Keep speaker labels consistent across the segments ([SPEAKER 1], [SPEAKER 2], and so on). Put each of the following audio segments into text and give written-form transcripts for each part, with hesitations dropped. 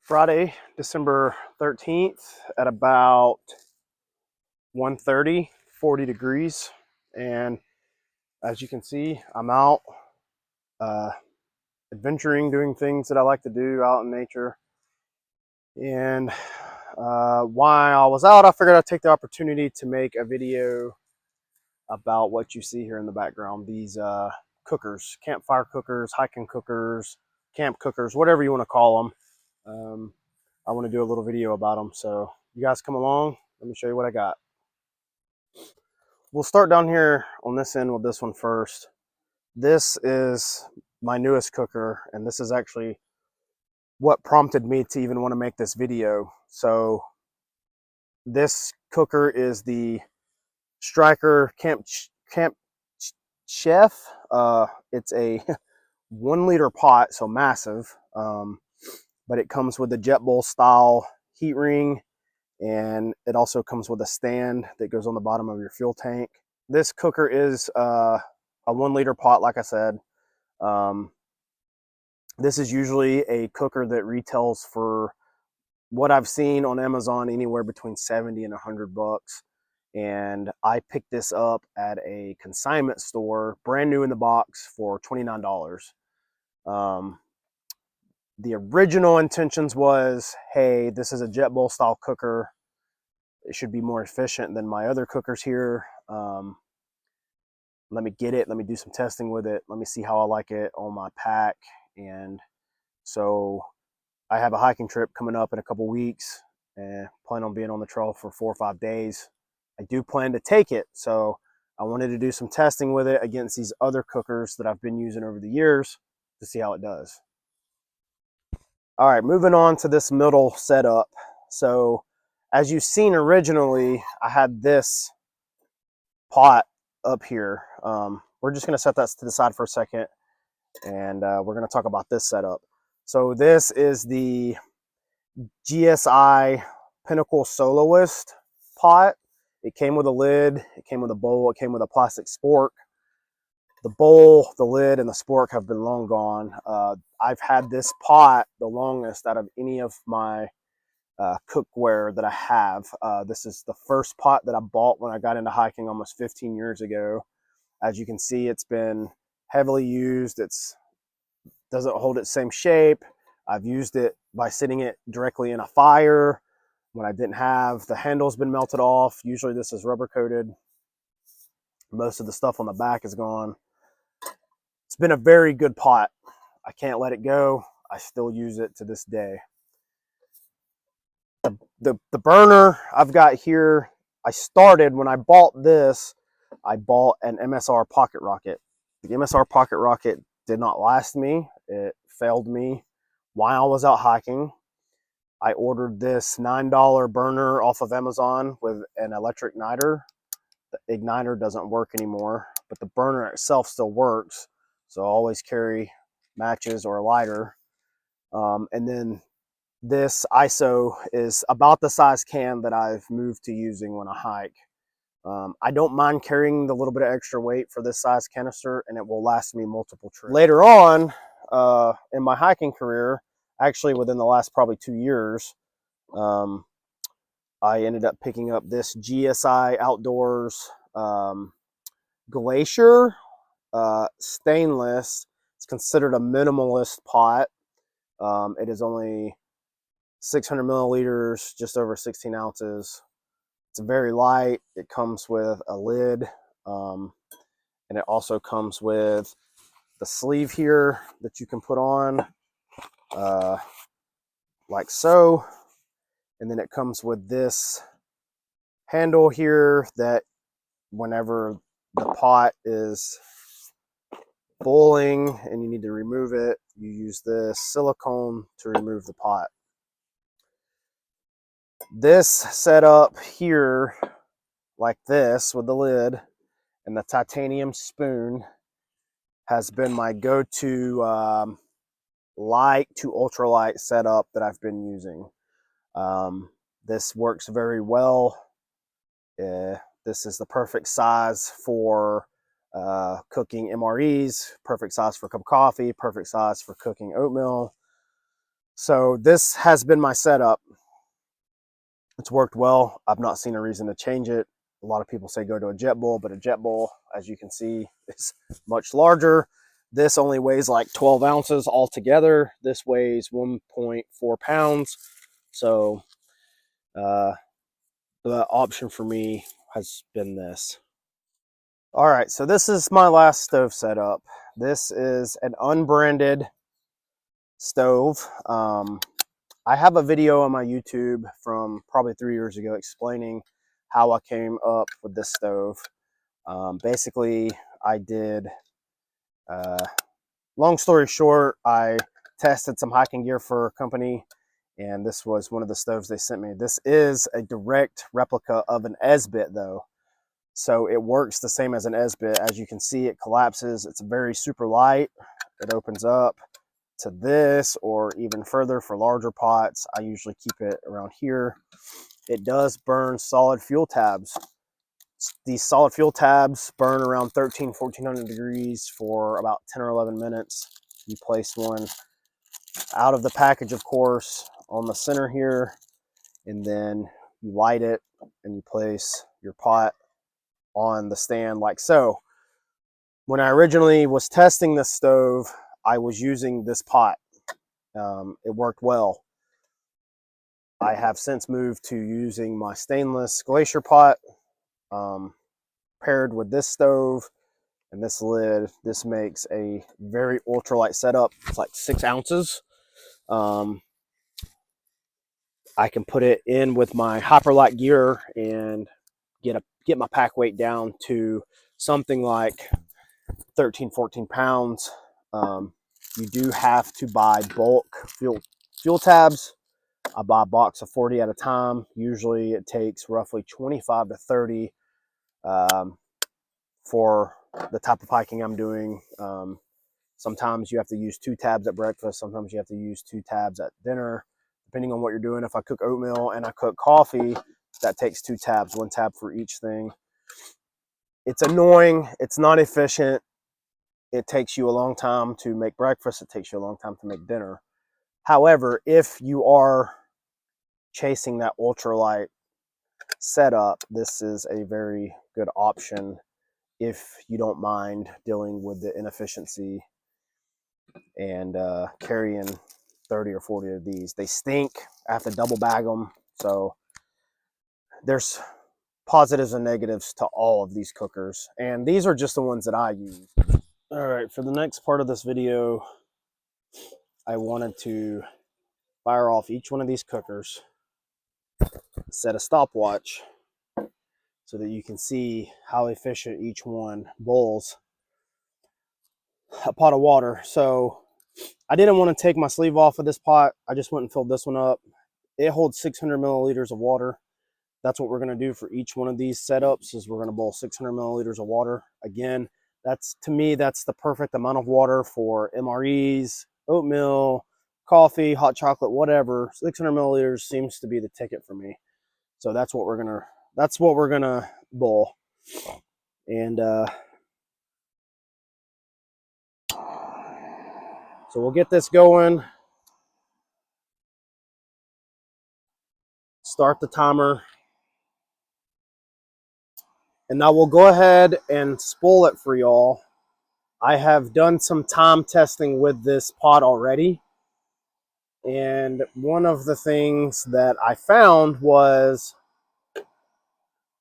[SPEAKER 1] Friday, December 13th at about 1:30, 40 degrees. And as you can see, I'm out uh, adventuring, doing things that I like to do out in nature. And while I was out, I figured I'd take the opportunity to make a video about what you see here in the background. These cookers, campfire cookers, hiking cookers, camp cookers, whatever you want to call them. I want to do a little video about them. So you guys come along. Let me show you what I got. We'll start down here on this end with this one first. This is my newest cooker, and this is actually what prompted me to even want to make this video. So this cooker is the Striker Camp Chef. It's a 1 liter pot, so massive. But it comes with the JetBoil style heat ring, and it also comes with a stand that goes on the bottom of your fuel tank. This cooker is a 1 liter pot, like I said. This is usually a cooker that retails for what I've seen on Amazon anywhere between 70 and 100 bucks. And I picked this up at a consignment store, brand new in the box, for $29. The original intentions was, hey, this is a JetBoil style cooker. It should be more efficient than my other cookers here. Let me get it. Let me do some testing with it. Let me see how I like it on my pack. And so I have a hiking trip coming up in a couple weeks and plan on being on the trail for 4 or 5 days. I do plan to take it. So I wanted to do some testing with it against these other cookers that I've been using over the years to see how it does. All right, moving on to this middle setup. So as you've seen originally, I had this pot up here. We're just going to set that to the side for a second, and we're going to talk about this setup. So this is the GSI Pinnacle Soloist pot. It came with a lid, it came with a bowl, it came with a plastic spork. The bowl, the lid, and the spork have been long gone. I've had this pot the longest out of any of my cookware that I have. This is the first pot that I bought when I got into hiking almost 15 years ago. As you can see, it's been heavily used. It doesn't hold its same shape. I've used it by sitting it directly in a fire when I didn't have. The handle's been melted off. Usually this is rubber coated. Most of the stuff on the back is gone. It's been a very good pot. I can't let it go. I still use it to this day. The burner I've got here, I started when I bought this, I bought an MSR Pocket Rocket. The MSR Pocket Rocket did not last me. It failed me while I was out hiking. I ordered this $9 burner off of Amazon with an electric igniter. The igniter doesn't work anymore, but the burner itself still works. So I always carry matches or a lighter. And then this ISO is about the size can that I've moved to using when I hike. I don't mind carrying the little bit of extra weight for this size canister, and it will last me multiple trips. Later on in my hiking career, actually within the last probably 2 years, I ended up picking up this GSI Outdoors Glacier stainless. It's considered a minimalist pot. It is only 600 milliliters, just over 16 ounces. It's very light. It comes with a lid, and it also comes with the sleeve here that you can put on, like so. And then it comes with this handle here that whenever the pot is boiling and you need to remove it, you use this silicone to remove the pot. This setup here, like this with the lid and the titanium spoon, has been my go-to light to ultralight setup that I've been using. This works very well. This is the perfect size for cooking MREs, perfect size for a cup of coffee, perfect size for cooking oatmeal. So this has been my setup. It's worked well. I've not seen a reason to change it. A lot of people say go to a Jetboil, but a Jetboil, as you can see, is much larger. This only weighs like 12 ounces altogether. This weighs 1.4 pounds. So the option for me has been this. All right, so this is my last stove setup. This is an unbranded stove. I have a video on my YouTube from probably 3 years ago explaining how I came up with this stove. Basically, I did, long story short, I tested some hiking gear for a company, and this was one of the stoves they sent me. This is a direct replica of an Esbit though. So it works the same as an Esbit. As you can see, it collapses. It's very super light. It opens up to this or even further for larger pots. I usually keep it around here. It does burn solid fuel tabs. These solid fuel tabs burn around 1400 degrees for about 10 or 11 minutes. You place one out of the package, of course, on the center here, and then you light it and you place your pot on the stand like so. When I originally was testing this stove, I was using this pot. It worked well. I have since moved to using my stainless Glacier pot paired with this stove and this lid. This makes a very ultralight setup. It's like 6 ounces. I can put it in with my Hyperlight gear and get my pack weight down to something like 13, 14 pounds. You do have to buy bulk fuel tabs. I buy a box of 40 at a time. Usually it takes roughly 25 to 30 for the type of hiking I'm doing. Sometimes you have to use 2 tabs at breakfast. Sometimes you have to use 2 tabs at dinner, depending on what you're doing. If I cook oatmeal and I cook coffee, that takes 2 tabs, 1 tab for each thing. It's annoying. It's not efficient. It takes you a long time to make breakfast. It takes you a long time to make dinner. However, if you are chasing that ultralight setup, this is a very good option if you don't mind dealing with the inefficiency and carrying 30 or 40 of these. They stink. I have to double bag them. So there's positives and negatives to all of these cookers. And these are just the ones that I use. All right, for the next part of this video, I wanted to fire off each one of these cookers, set a stopwatch so that you can see how efficient each one boils a pot of water. So I didn't want to take my sleeve off of this pot. I just went and filled this one up. It holds 600 milliliters of water. That's what we're going to do for each one of these setups, is we're going to boil 600 milliliters of water. Again, that's, to me, that's the perfect amount of water for MREs, oatmeal, coffee, hot chocolate, whatever. 600 milliliters seems to be the ticket for me. So that's what we're gonna boil. And so we'll get this going. Start the timer. And now we'll go ahead and spoil it for y'all. I have done some time testing with this pot already. And one of the things that I found was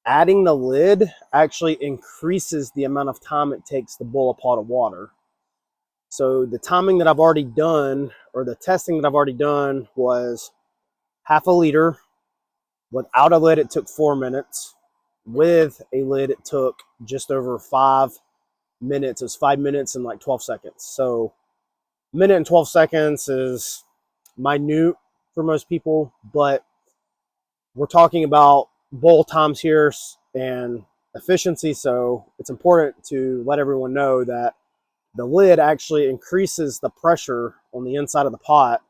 [SPEAKER 1] adding the lid actually increases the amount of time it takes to boil a pot of water. So the timing that I've already done, or the testing that I've already done, was half a liter. Without a lid, it took 4 minutes. With a lid, it took just over 5 minutes. It was 5 minutes and like 12 seconds. So a minute and 12 seconds is minute for most people, but we're talking about boil times here and efficiency. So it's important to let everyone know that the lid actually increases the pressure on the inside of the pot,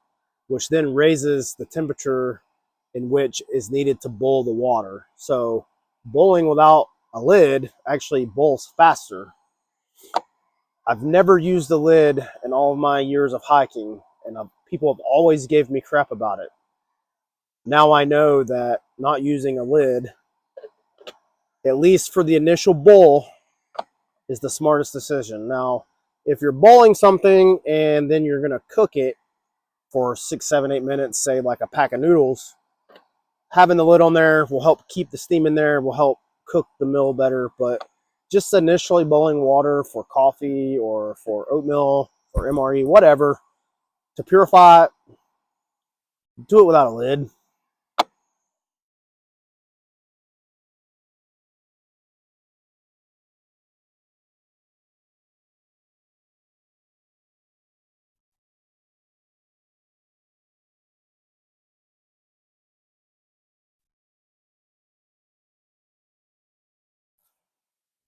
[SPEAKER 1] which then raises the temperature in which is needed to boil the water. So boiling without a lid actually boils faster. I've never used the lid in all of my years of hiking, and people have always gave me crap about it. Now I know that not using a lid, at least for the initial bowl, is the smartest decision. Now, if you're boiling something and then you're going to cook it for 6, 7, 8 minutes, say like a pack of noodles, having the lid on there will help keep the steam in there, will help cook the meal better. But just initially boiling water for coffee or for oatmeal or MRE, whatever, to purify it, do it without a lid.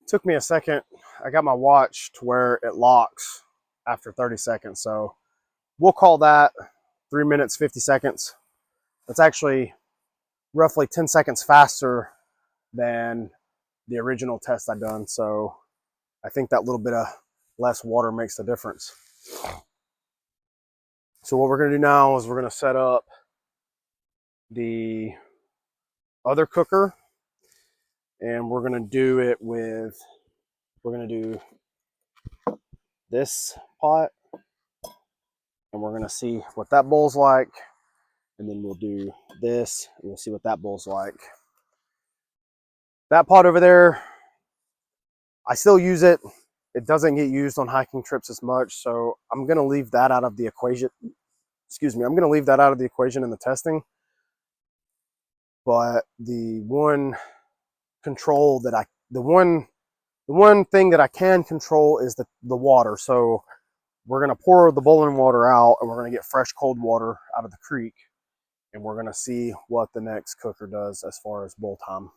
[SPEAKER 1] It took me a second. I got my watch to where it locks after 30 seconds. So we'll call that 3 minutes, 50 seconds. That's actually roughly 10 seconds faster than the original test I done. So I think that little bit of less water makes the difference. So what we're going to do now is we're going to set up the other cooker, and we're going to do it with, we're going to do this pot, and we're going to see what that bowl's like, and then we'll do this and we'll see what that bowl's like. That pot over there, I still use it. It doesn't get used on hiking trips as much, so I'm going to leave that out of the equation. Excuse me, I'm going to leave that out of the equation in the testing. But the one control that the one thing that I can control is the water. So we're going to pour the boiling water out, and we're going to get fresh cold water out of the creek, and we're going to see what the next cooker does as far as boil time.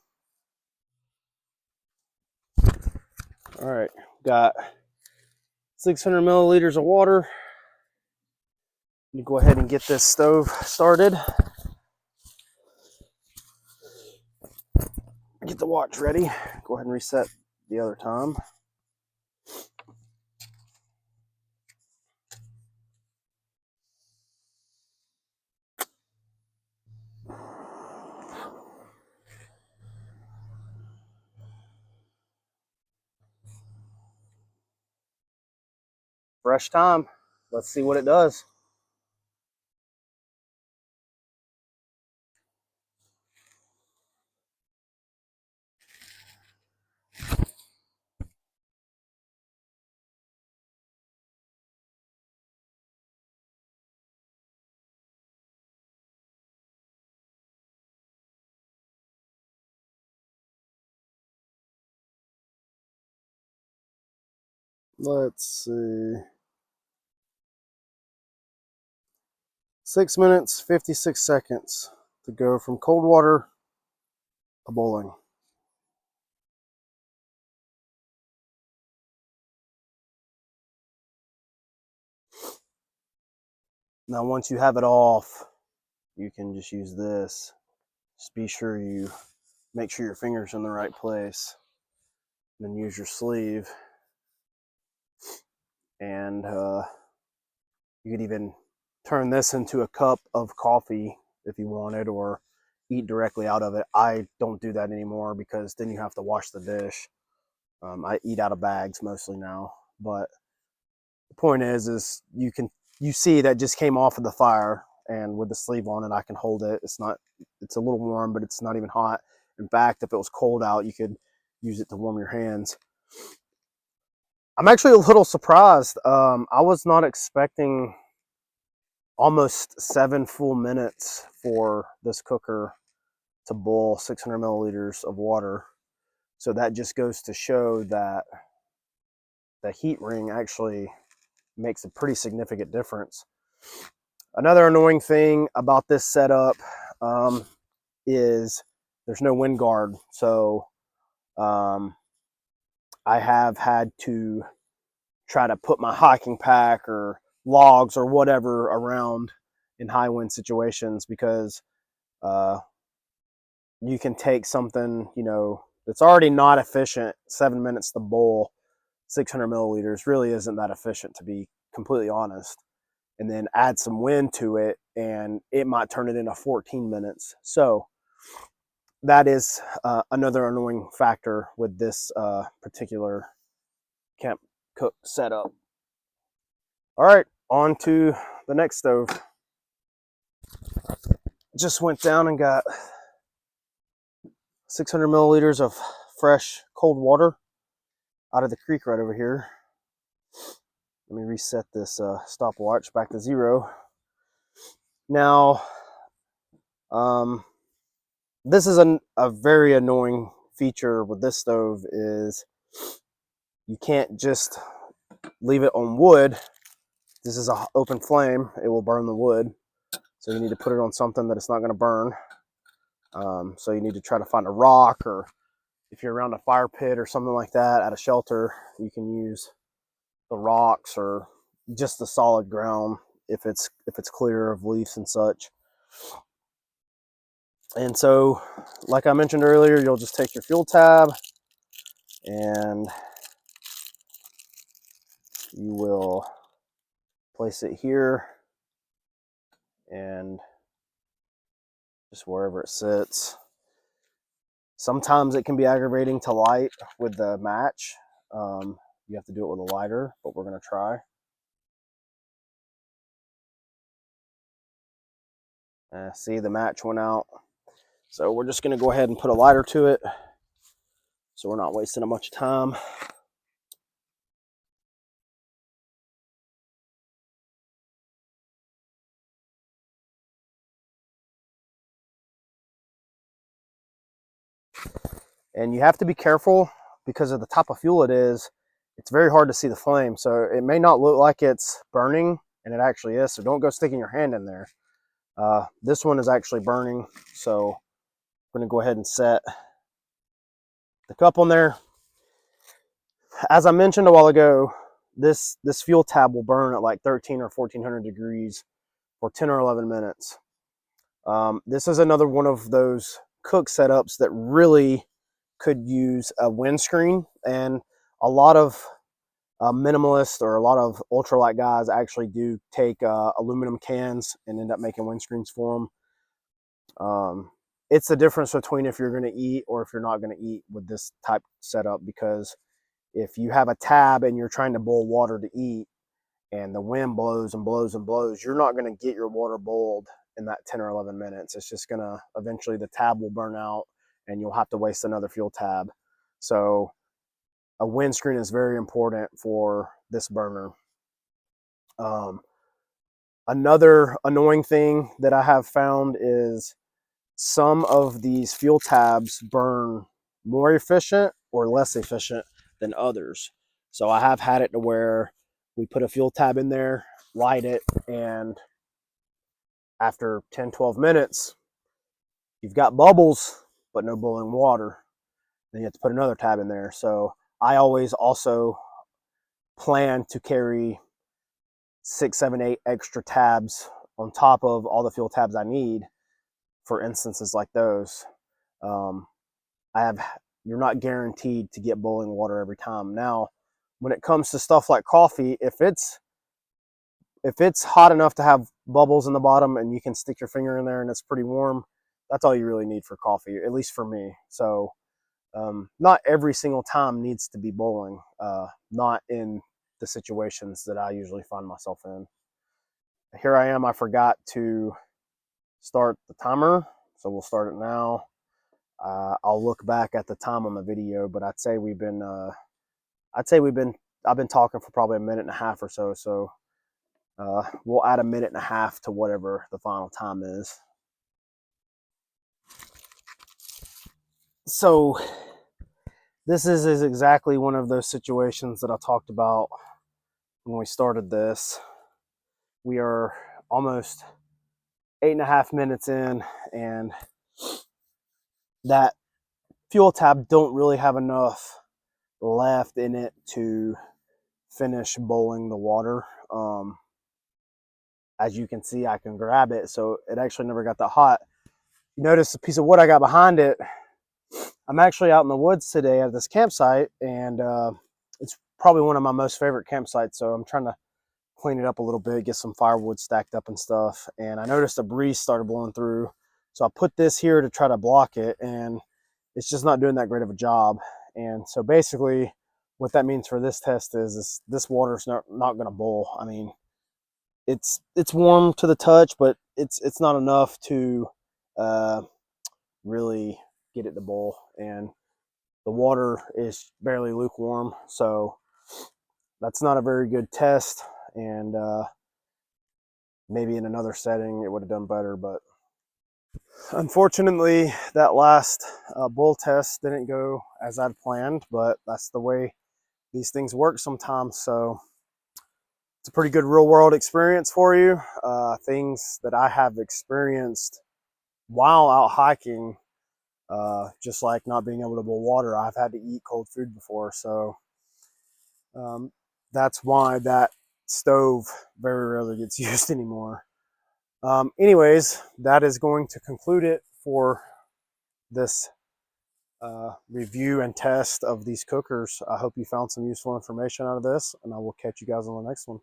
[SPEAKER 1] All right, got 600 milliliters of water. You go ahead and get this stove started. Get the watch ready. Go ahead and reset the other time. Fresh time. Let's see what it does. Let's see. 6 minutes, 56 seconds to go from cold water to boiling. Now, once you have it off, you can just use this. Just be sure you make sure your finger's in the right place. Then use your sleeve. And you could even turn this into a cup of coffee if you wanted, or eat directly out of it. I don't do that anymore because then you have to wash the dish. I eat out of bags mostly now, but the point is you see that just came off of the fire, and with the sleeve on it, I can hold it. It's a little warm, but it's not even hot. In fact, if it was cold out, you could use it to warm your hands. I'm actually a little surprised. I was not expecting almost 7 full minutes for this cooker to boil 600 milliliters of water. So that just goes to show that the heat ring actually makes a pretty significant difference. Another annoying thing about this setup is there's no wind guard. So I have had to try to put my hiking pack or logs or whatever around in high wind situations, because you can take something, that's already not efficient. 7 minutes to boil 600 milliliters really isn't that efficient, to be completely honest. and then add some wind to it, and it might turn it into 14 minutes. So that is another annoying factor with this particular Kemp Cooke setup. All right, on to the next stove. Just went down and got 600 milliliters of fresh cold water out of the creek right over here. Let me reset this stopwatch back to 0. Now, this is a very annoying feature with this stove is you can't just leave it on wood. This is an open flame. It will burn the wood. So you need to put it on something that it's not going to burn. So you need to try to find a rock, or if you're around a fire pit or something like that at a shelter, you can use the rocks or just the solid ground if it's clear of leaves and such. And so, like I mentioned earlier, you'll just take your fuel tab and you will place it here and just wherever it sits. Sometimes it can be aggravating to light with the match. You have to do it with a lighter, but we're going to try. See, the match went out. So we're just going to go ahead and put a lighter to it so we're not wasting a bunch of time. And you have to be careful because of the type of fuel it is. It's very hard to see the flame. So it may not look like it's burning, and it actually is. So don't go sticking your hand in there. This one is actually burning. So I'm going to go ahead and set the cup on there. As I mentioned a while ago, this fuel tab will burn at like 13 or 1400 degrees for 10 or 11 minutes. This is another one of those Cooke setups that really could use a windscreen, and a lot of minimalists or a lot of ultralight guys actually do take aluminum cans and end up making windscreens for them. It's the difference between if you're going to eat or if you're not going to eat with this type setup, because if you have a tab and you're trying to boil water to eat and the wind blows and blows and blows, you're not going to get your water boiled in that 10 or 11 minutes. It's just going to, eventually the tab will burn out and you'll have to waste another fuel tab. So a windscreen is very important for this burner. Another annoying thing that I have found is some of these fuel tabs burn more efficient or less efficient than others. So I have had it to where we put a fuel tab in there, light it, and after 10, 12 minutes, you've got bubbles, but no boiling water. Then you have to put another tab in there. So I always also plan to carry 6, 7, 8 extra tabs on top of all the fuel tabs I need for instances like those. You're not guaranteed to get boiling water every time. Now, when it comes to stuff like coffee, if it's hot enough to have bubbles in the bottom and you can stick your finger in there and it's pretty warm, that's all you really need for coffee, at least for me. So not every single time needs to be boiling, not in the situations that I usually find myself in. Here I am, I forgot to start the timer, so we'll start it now. I'll look back at the time on the video, but I've been talking for probably a minute and a half or so. So we'll add a minute and a half to whatever the final time is. So this is exactly one of those situations that I talked about when we started this. We are almost 8.5 minutes in, and that fuel tab don't really have enough left in it to finish boiling the water. As you can see, I can grab it, so it actually never got that hot. You notice the piece of wood I got behind it. I'm actually out in the woods today at this campsite, and it's probably one of my most favorite campsites, so I'm trying to clean it up a little bit, get some firewood stacked up and stuff. And I noticed a breeze started blowing through. So I put this here to try to block it, and it's just not doing that great of a job. And so basically what that means for this test is this water's not going to boil. I mean, it's warm to the touch, but it's not enough to really get it to boil. And the water is barely lukewarm, so that's not a very good test. And maybe in another setting it would have done better, but unfortunately that last bull test didn't go as I'd planned, but that's the way these things work sometimes. So it's a pretty good real world experience for you. Things that I have experienced while out hiking, just like not being able to boil water. I've had to eat cold food before, so that's why that stove very rarely gets used anymore. Anyways, that is going to conclude it for this review and test of these cookers. I hope you found some useful information out of this, and I will catch you guys on the next one.